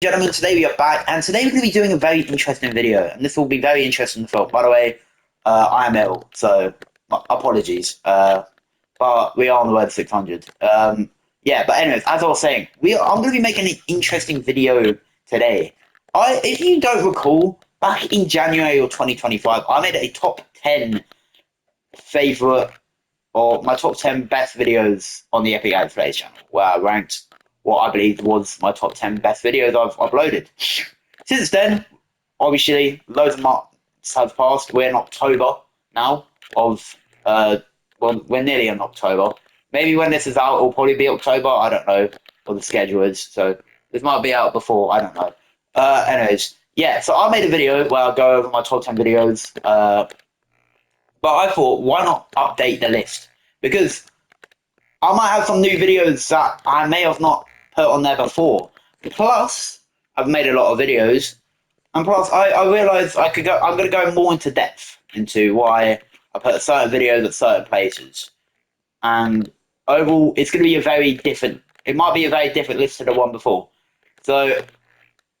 Gentlemen, today we are back, and today we're going to be doing a very interesting video, and this will be very interesting for. By the way, I am ill, so apologies, but we are on the word 600. Yeah, but anyways, as I was saying, I'm going to be making an interesting video today. If you don't recall, back in January of 2025, I made a top 10 favorite, or my top 10 best videos on the epicalexplays channel, where I ranked what I believe was my top 10 best videos I've uploaded. Since then, obviously, loads of months have passed. We're in October now of, well, we're nearly in October. Maybe when this is out, it'll probably be October. I don't know what the schedule is. So this might be out before. I don't know. Anyways, yeah, so I made a video where I go over my top 10 videos. But I thought, why not update the list? Because I might have some new videos that I may have not put on there before. Plus, I've made a lot of videos, and plus, I realised I could go. I'm going to go more into depth into why I put certain videos at certain places, and overall, it's going to be a very different. It might be a very different list to the one before. So,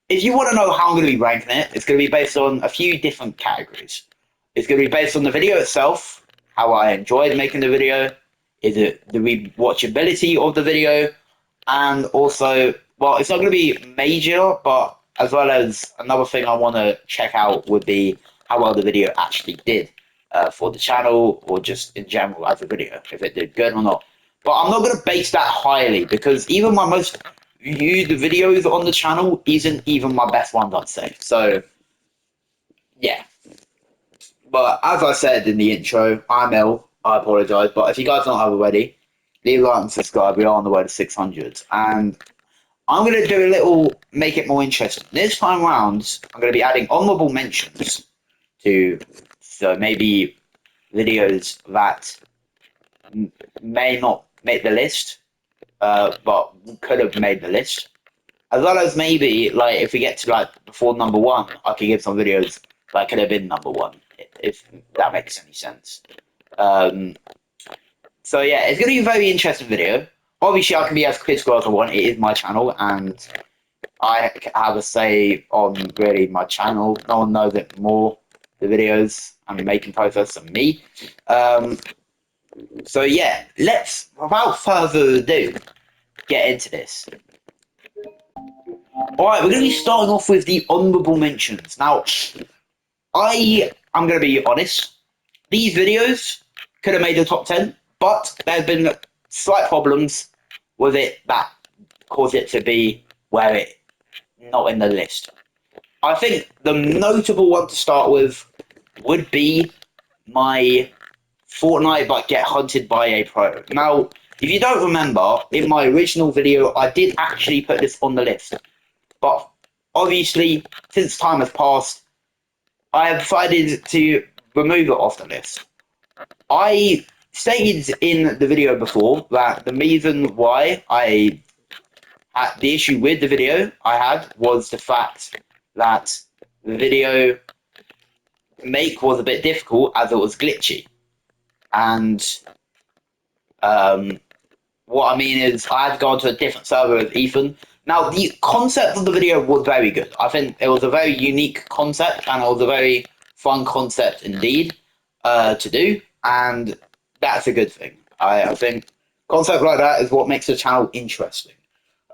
if you want to know how I'm going to be ranking it, it's going to be based on a few different categories. It's going to be based on the video itself, how I enjoyed making the video, is it the rewatchability of the video, and also, well, it's not going to be major, but as well as another thing I want to check out would be how well the video actually did for the channel or just in general as a video, if it did good or not. But I'm not going to base that highly because even my most viewed videos on the channel isn't even my best ones, I'd say. So, yeah. But as I said in the intro, I'm ill. I apologise. But if you guys don't have already, leave a like and subscribe. We are on the way to 600. And I'm going to do a little, make it more interesting. This time round, I'm going to be adding honourable mentions to, so maybe videos that may not make the list, but could have made the list. As well as maybe, like, if we get to, like, before number one, I could give some videos that could have been number one, if that makes any sense. So, yeah, it's going to be a very interesting video. Obviously, I can be as critical as I want. It is my channel, and I have a say on, really, my channel. No one knows it more, the videos and making process than me. So, yeah, let's, without further ado, get into this. Alright, we're going to be starting off with the honourable mentions. Now, I am going to be honest, these videos could have made the top 10, but there's been slight problems with it that caused it to be where it not in the list. I think the notable one to start with would be my Fortnite but get hunted by a pro. Now, if you don't remember, in my original video, I did actually put this on the list. But obviously, since time has passed, I have decided to remove it off the list. I stated in the video before that the reason why I had the issue with the video I had was the fact that the video make was a bit difficult as it was glitchy. And what I mean is I had to go onto a different server with Ethan. Now, the concept of the video was very good. I think it was a very unique concept and it was a very fun concept indeed to do. And that's a good thing. I think concept like that is what makes the channel interesting.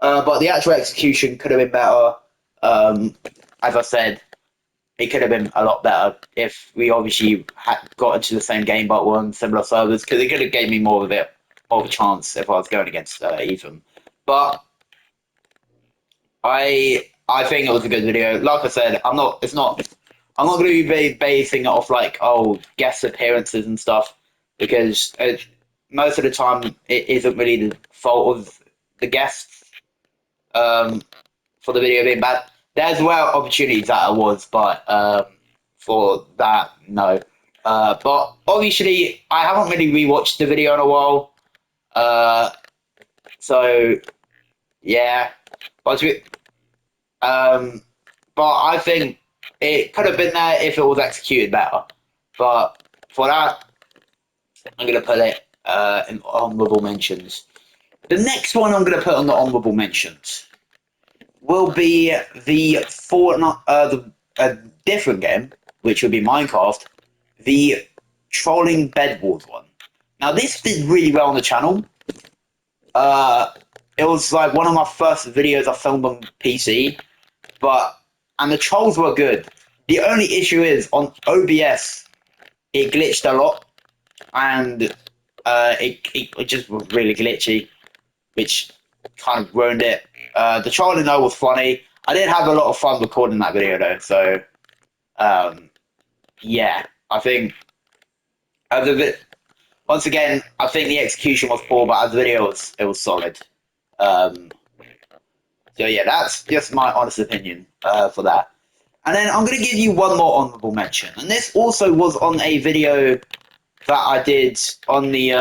But the actual execution could have been better. As I said, it could have been a lot better if we obviously had got into the same game but were on similar servers, because it could have gave me more of a chance if I was going against Ethan. But I think it was a good video. Like I said, I'm not going to be basing it off like, oh, guest appearances and stuff, because most of the time it isn't really the fault of the guests for the video being bad. There's well opportunities that I was, but for that, no. But obviously, I haven't really rewatched the video in a while. So, yeah. But, but I think it could have been there if it was executed better. But for that, I'm going to put it in honourable mentions. The next one I'm going to put on the honourable mentions will be the Fortnite, a different game, which will be Minecraft, the trolling Bed Wars one. Now this did really well on the channel. Uh, it was like one of my first videos I filmed on PC, and the trolls were good. The only issue is on OBS, it glitched a lot, and it just was really glitchy, which kind of ruined it. The trolling though was funny. I did have a lot of fun recording that video though, so um, yeah, I think as a bit. Once again, I think the execution was poor, but as a video, it was solid. Um, so yeah, that's just my honest opinion for that. And then I'm going to give you one more honorable mention, and this also was on a video that I did on the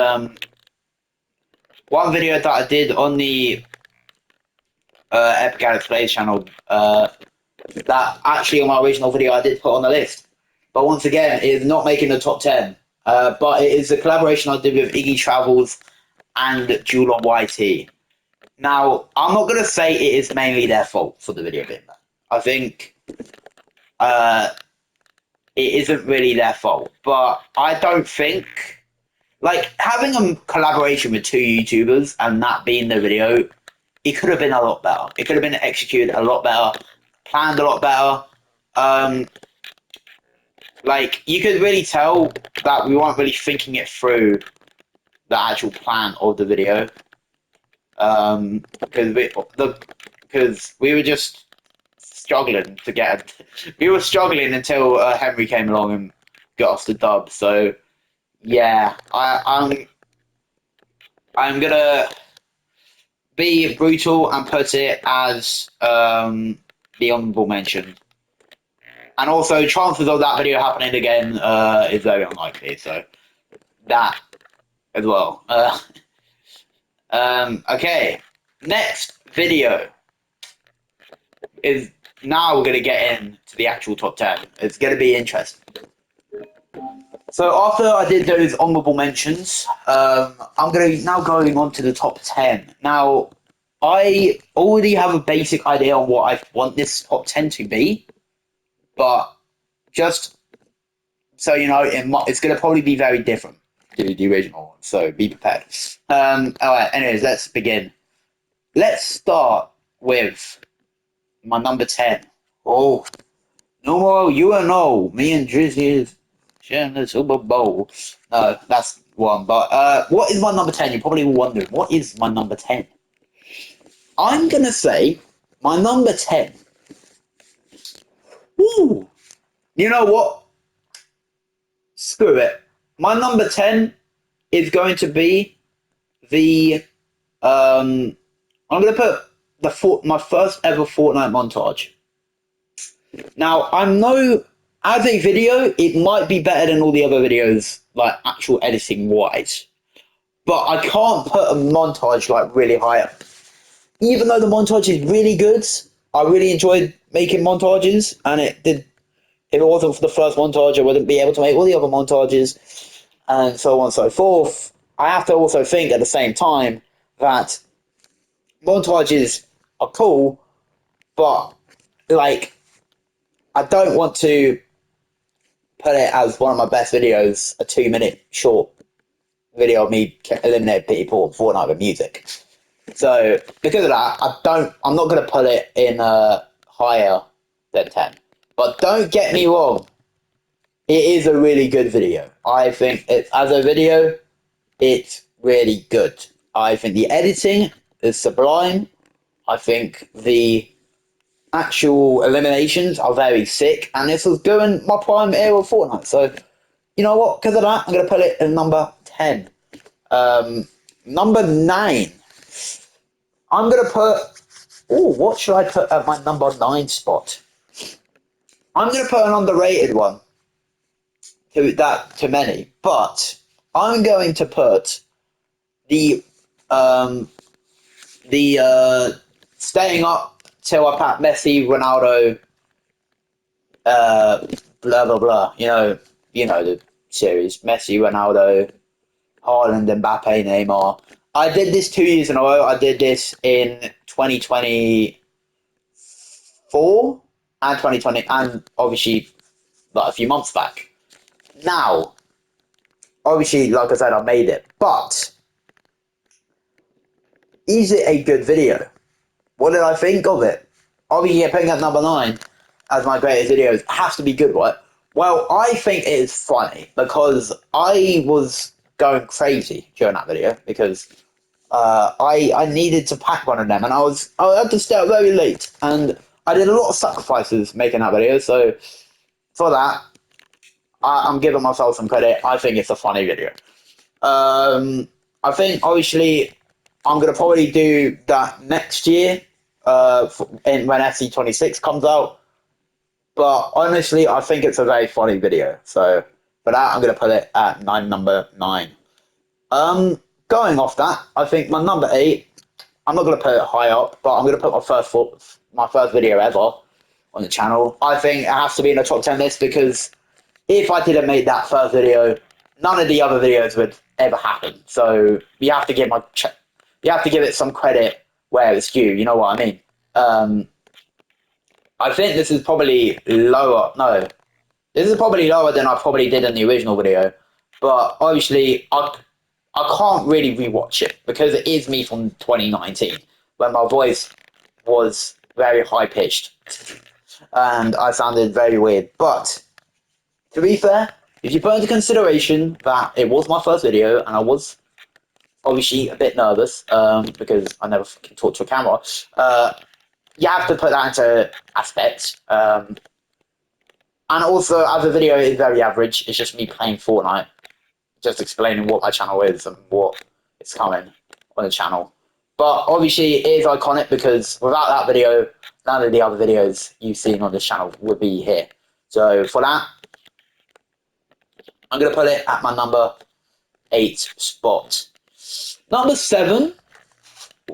one video that I did on the epicalexplays channel. That actually on my original video I did put on the list, but once again, it is not making the top 10. But it is a collaboration I did with Iggy Travels and Jewel on YT. Now, I'm not going to say it is mainly their fault for the video being bad. I think uh, it isn't really their fault, but I don't think like having a collaboration with two YouTubers and that being the video, it could have been a lot better. It could have been executed a lot better, planned a lot better. Um, like you could really tell that we weren't really thinking it through the actual plan of the video. Because we were just struggling to get. We were struggling until Henry came along and got us the dub. So yeah, I'm gonna be brutal and put it as the honourable mention. And also, chances of that video happening again is very unlikely. So that as well. Okay, next video is now we're going to get into the actual top 10. It's going to be interesting. So after I did those honourable mentions, I'm going to now going on to the top 10. Now, I already have a basic idea on what I want this top 10 to be, but just so you know, it's going to probably be very different to the original one, so be prepared. Alright, anyways, let's begin. Let's start with my number 10. Oh, no more UNO. Me and Drizzy is sharing the Super Bowl. No, that's one. But what is my number 10? You're probably wondering, what is my number 10? I'm going to say my number 10. Ooh. You know what? Screw it. My number 10 is going to be the. I'm going to put my first ever Fortnite montage. Now, as a video, it might be better than all the other videos, like actual editing wise. But I can't put a montage like really high up. Even though the montage is really good, I really enjoyed making montages, and if it wasn't for the first montage, I wouldn't be able to make all the other montages, and so on and so forth. I have to also think at the same time that montages are cool, but like I don't want to put it as one of my best videos, a 2 minute short video of me eliminating people in Fortnite with music. So because of that, I'm not gonna put it in higher than 10. But don't get me wrong, it is a really good video. I think as a video, it's really good. I think the editing is sublime. I think the actual eliminations are very sick, and this was during my prime era of Fortnite. So, you know what? Because of that, I'm going to put it in number 10. Number 9. I'm going to put. Oh, what should I put at my number 9 spot? I'm going to put an underrated one to many, but I'm going to put the um, staying up till I pat Messi, Ronaldo, blah blah blah. You know the series: Messi, Ronaldo, Haaland, Mbappe, Neymar. I did this 2 years in a row. I did this in 2023 and 2020, and obviously like a few months back. Now, obviously, like I said, I made it, but is it a good video? What did I think of it? Obviously, putting at number 9 as my greatest videos has to be good, right? Well, I think it is funny because I was going crazy during that video because I needed to pack one of them, and I had to stay up very late, and I did a lot of sacrifices making that video. So for that, I'm giving myself some credit. I think it's a funny video. I think obviously I'm gonna probably do that next year, when SC26 comes out. But honestly, I think it's a very funny video. So for that, I'm gonna put it at number 9. Going off that, I think my number 8. I'm not gonna put it high up, but I'm gonna put my first video ever on the channel. I think it has to be in the top 10 list because if I didn't make that first video, none of the other videos would ever happen. So you have to give it some credit where it's due. You know what I mean? I think this is probably lower. No, this is probably lower than I probably did in the original video. But obviously, I can't really rewatch it because it is me from 2019 when my voice was very high pitched and I sounded very weird. But to be fair, if you put into consideration that it was my first video and I was obviously a bit nervous because I never talk to a camera, you have to put that into aspect. And also, as a video, it's very average. It's just me playing Fortnite, just explaining what my channel is and what is coming on the channel. But obviously, it is iconic because without that video, none of the other videos you've seen on this channel would be here. So for that, I'm going to put it at my number 8 spot. Number 7.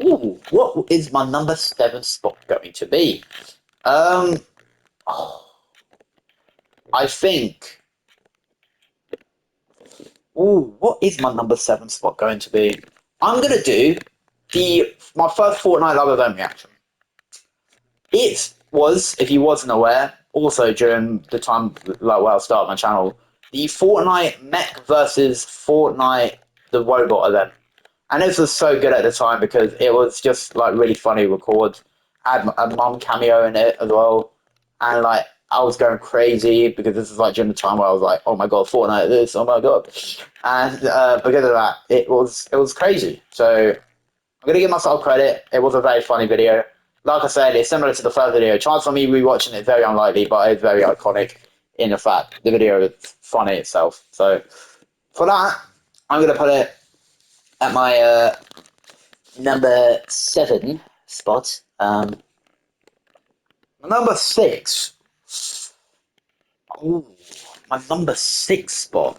Ooh, what is my number 7 spot going to be? I think. Ooh, what is my number 7 spot going to be? I'm going to do my first Fortnite live event reaction. It was, if you wasn't aware, also during the time like where I started my channel, the Fortnite Mech versus Fortnite the Robot event. And this was so good at the time because it was just like really funny to record. I had a mum cameo in it as well. And like I was going crazy because this is like during the time where I was like, oh my god, Fortnite this, oh my god. And because of that, it was crazy. So I'm gonna give myself credit. It was a very funny video. Like I said, it's similar to the first video. Chance for me rewatching it very unlikely, but it's very iconic in the fact the video is funny itself. So for that, I'm gonna put it at my number 7 spot. Number 6. Ooh, my number 6 spot.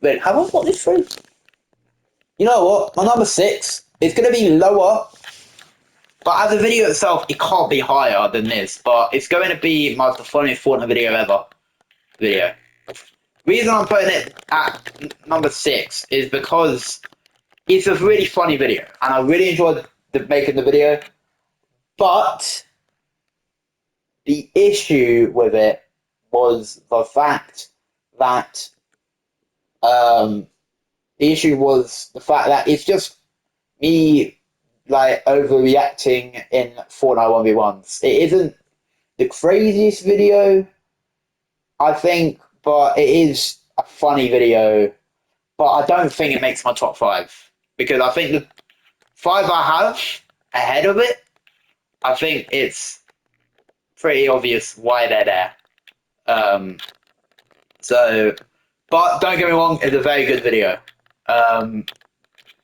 Wait, have I got this through? You know what? My number 6 is gonna be lower. But as a video itself, it can't be higher than this. But it's going to be the funniest Fortnite video ever. Reason I'm putting it at number 6 is because it's a really funny video, and I really enjoyed making the video. But the issue with it was the fact that it's just me like overreacting in Fortnite 1v1s. It isn't the craziest video, I think, but it is a funny video. But I don't think it makes my top 5 because I think the 5 I have ahead of it, I think it's pretty obvious why they're there. But don't get me wrong, it's a very good video.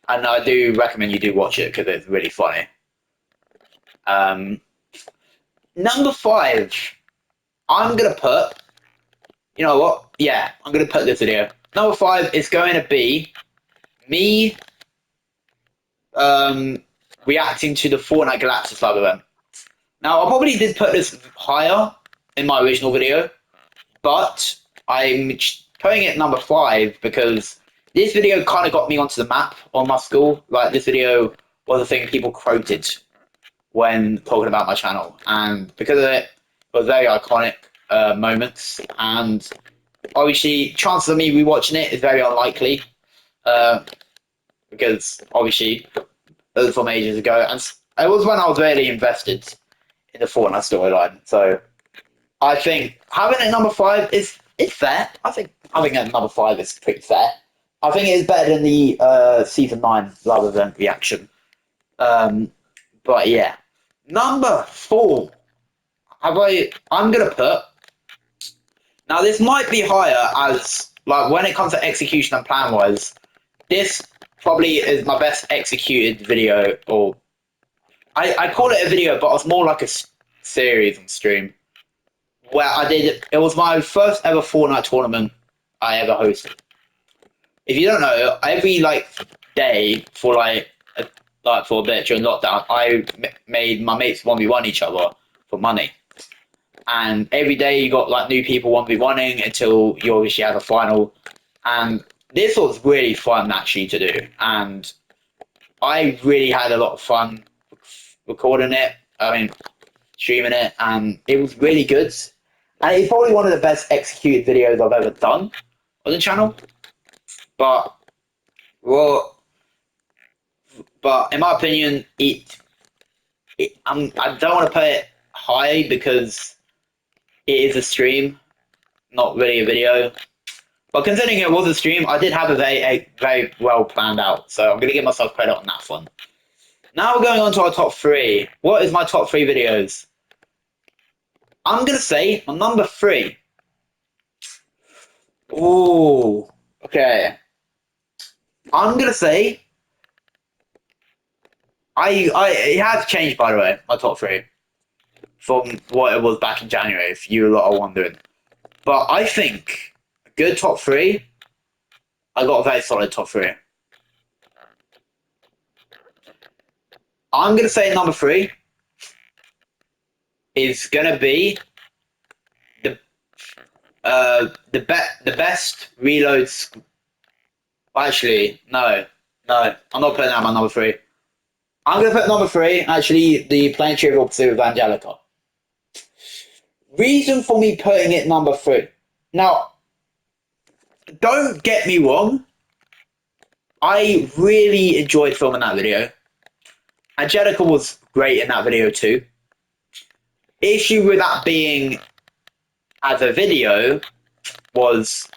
And I do recommend you do watch it because it's really funny. Number 5, I'm going to put, you know what? Yeah, I'm going to put this video. Number 5 is going to be me reacting to the Fortnite Galactus Lab event. Now, I probably did put this higher in my original video, but I'm putting it number 5 because this video kind of got me onto the map on my school. Like, this video was a thing people quoted when talking about my channel, and because of it, it was very iconic moments. And obviously, chances of me rewatching it is very unlikely uh, because obviously it was from ages ago, and it was when I was really invested in the Fortnite storyline. So I think having it number five is fair. I think at number five is pretty fair. I think it is better than the season 9 rather than reaction. But yeah, number 4. I'm gonna put now. This might be higher as like when it comes to execution and plan wise. This probably is my best executed video, or I call it a video, but it's more like a series on stream where I did. It was my first ever Fortnite tournament I ever hosted. If you don't know, every like day for for a bit during lockdown, I made my mates 1v1 each other for money. And every day you got like new people 1v1ing until you obviously have a final. And this was really fun actually to do. And I really had a lot of fun recording it. I mean, streaming it, and it was really good. And it's probably one of the best executed videos I've ever done on the channel. But well, but in my opinion, I don't want to put it high because it is a stream, not really a video. But considering it was a stream, I did have a very well planned out. So I'm going to give myself credit on that one. Now we're going on to our top 3. What is my top 3 videos? I'm going to say on number 3. Ooh, okay. I'm going to say it has changed, by the way, my top 3 from what it was back in January, if you lot are wondering. But I think a good top 3, I got a very solid top 3. I'm going to say number 3 is going to be the the best reloads. Actually, no, I'm not putting that my number 3. I'm going to put number 3, actually, the Playing Trivial Pursuit of Angelica. Reason for me putting it number 3. Now, don't get me wrong, I really enjoyed filming that video. Angelica was great in that video too. Issue with that being as a video was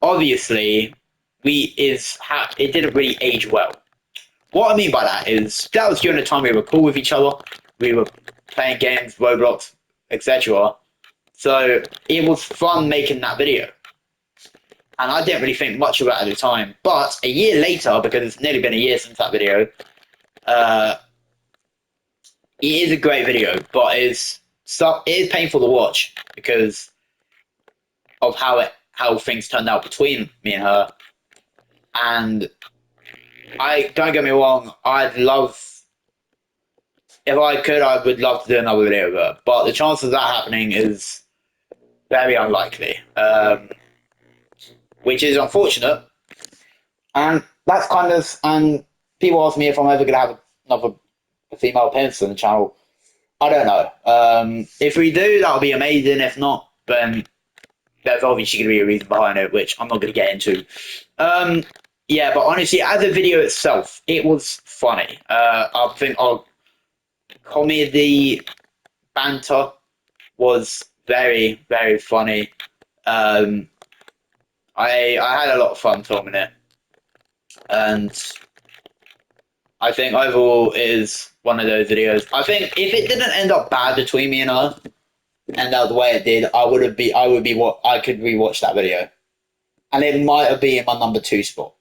obviously it didn't really age well. What I mean by that is that was during the time we were cool with each other. We were playing games, Roblox, etc. So it was fun making that video. And I didn't really think much about it at the time. But a year later, because it's nearly been a year since that video, it is a great video, but it is painful to watch because of how things turned out between me and her. And I don't get me wrong, if I could, I would love to do another video of her. But the chance of that happening is very unlikely, which is unfortunate. And that's and people ask me if I'm ever going to have another female appearance on the channel. I don't know. If we do, that'll be amazing. If not, then there's obviously going to be a reason behind it, which I'm not going to get into. Yeah, but honestly, as a video itself, it was funny. I think our comedy banter was very, very funny. I had a lot of fun filming it, and I think overall it is one of those videos. I think if it didn't end up bad between me and her, end up the way it did, I would be what I could rewatch that video, and it might have been in my number 2 spot.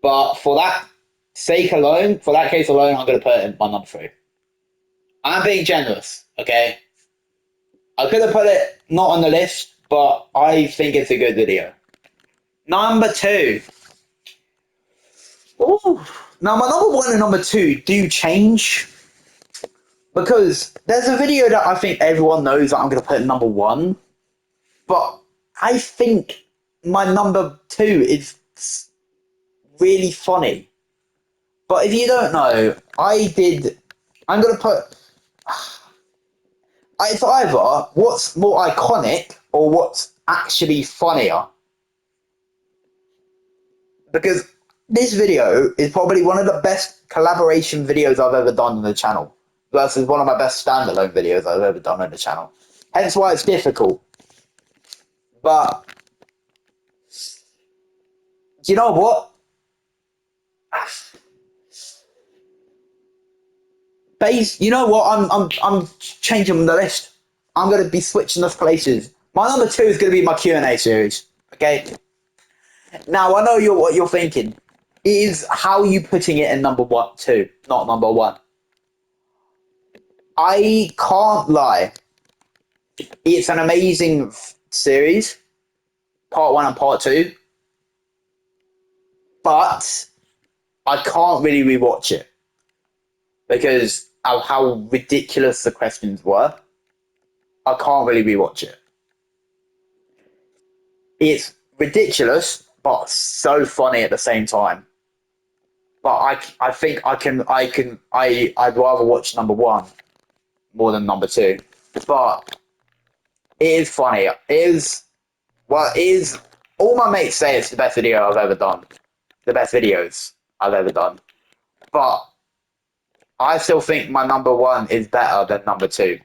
But for that case alone, I'm going to put it in my number 3. I'm being generous, okay? I could have put it not on the list, but I think it's a good video. Number 2. Ooh. Now, my number 1 and number 2 do change because there's a video that I think everyone knows that I'm going to put in number 1, but I think my number 2 is really funny. But if you don't know, I did I'm gonna put. It's either what's more iconic or what's actually funnier. Because this video is probably one of the best collaboration videos I've ever done on the channel versus one of my best standalone videos I've ever done on the channel. Hence why it's difficult. But do you know what? You know what? I'm changing the list. I'm gonna be switching us places. My number two is gonna be my Q&A series. Okay. Now I know what you're thinking. Is how you putting it in number one, two, not number one. I can't lie. It's an amazing series, part one and part two, but I can't really rewatch it because of how ridiculous the questions were. I can't really rewatch it. It's ridiculous, but so funny at the same time. But I think I'd rather watch number one more than number two. But it is funny. It is. All my mates say it's the best video I've ever done. The best videos I've ever done. But I still think my number one is better than number two.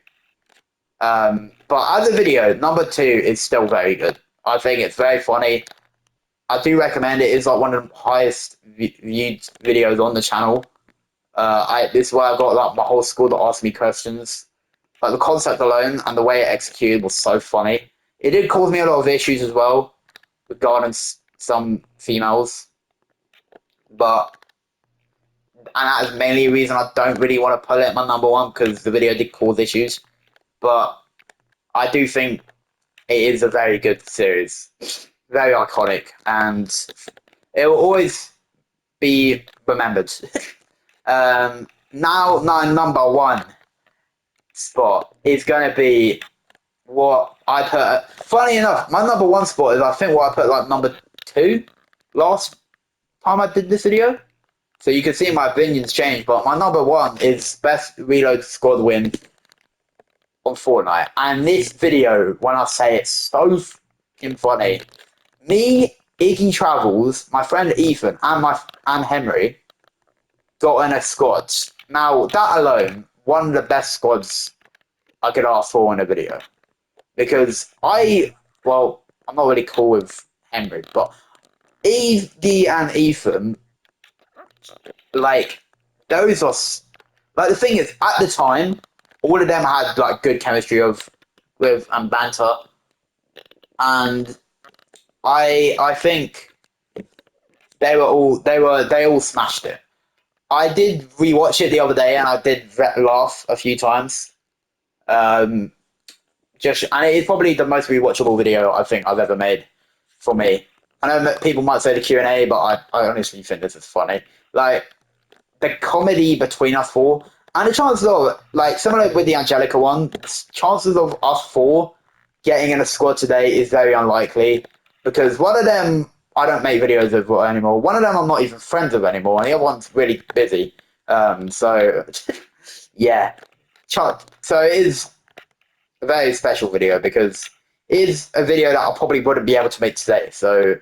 But as a video, number two is still very good. I think it's very funny. I do recommend it. It's like one of the highest viewed videos on the channel. This is why I got like my whole school to ask me questions. Like the concept alone and the way it executed was so funny. It did cause me a lot of issues as well regarding some females, but and that is mainly a reason I don't really want to put it at my number one because the video did cause issues. But I do think it is a very good series, very iconic, and it will always be remembered. Now, my number one spot is going to be what I put. Funny enough, my number one spot is I think what I put like number two last time I did this video. So you can see my opinions change, but my number one is best reload squad win on Fortnite. And this video, when I say it's so fucking funny, me, Iggy Travels, my friend Ethan, and Henry got in a squad. Now that alone, one of the best squads I could ask for in a video. Because I'm not really cool with Henry, but Iggy and Ethan, like, those are like the thing is at the time, all of them had like good chemistry with and banter, and I think they all smashed it. I did rewatch it the other day, and I did laugh a few times. And it's probably the most rewatchable video I think I've ever made for me. I know people might say the Q&A, but I honestly think this is funny. Like the comedy between us four, and the chances of like similar with the Angelica one, chances of us four getting in a squad today is very unlikely because one of them I don't make videos of anymore. One of them I'm not even friends with anymore, and the other one's really busy. So yeah, so it is a very special video because it is a video that I probably wouldn't be able to make today. So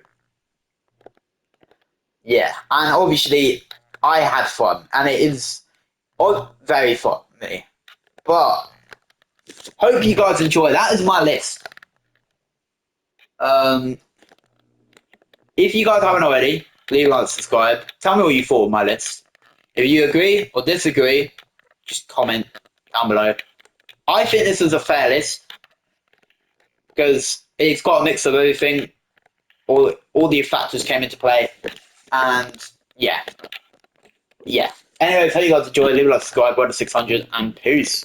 yeah, and obviously I had fun, and it is very funny. But hope you guys enjoy. That is my list. If you guys haven't already, leave a like, subscribe. Tell me what you thought of my list. If you agree or disagree, just comment down below. I think this is a fair list because it's got a mix of everything. All the factors came into play, and yeah. Anyway, if you guys enjoyed, leave a like, subscribe, 1 to 600, and peace.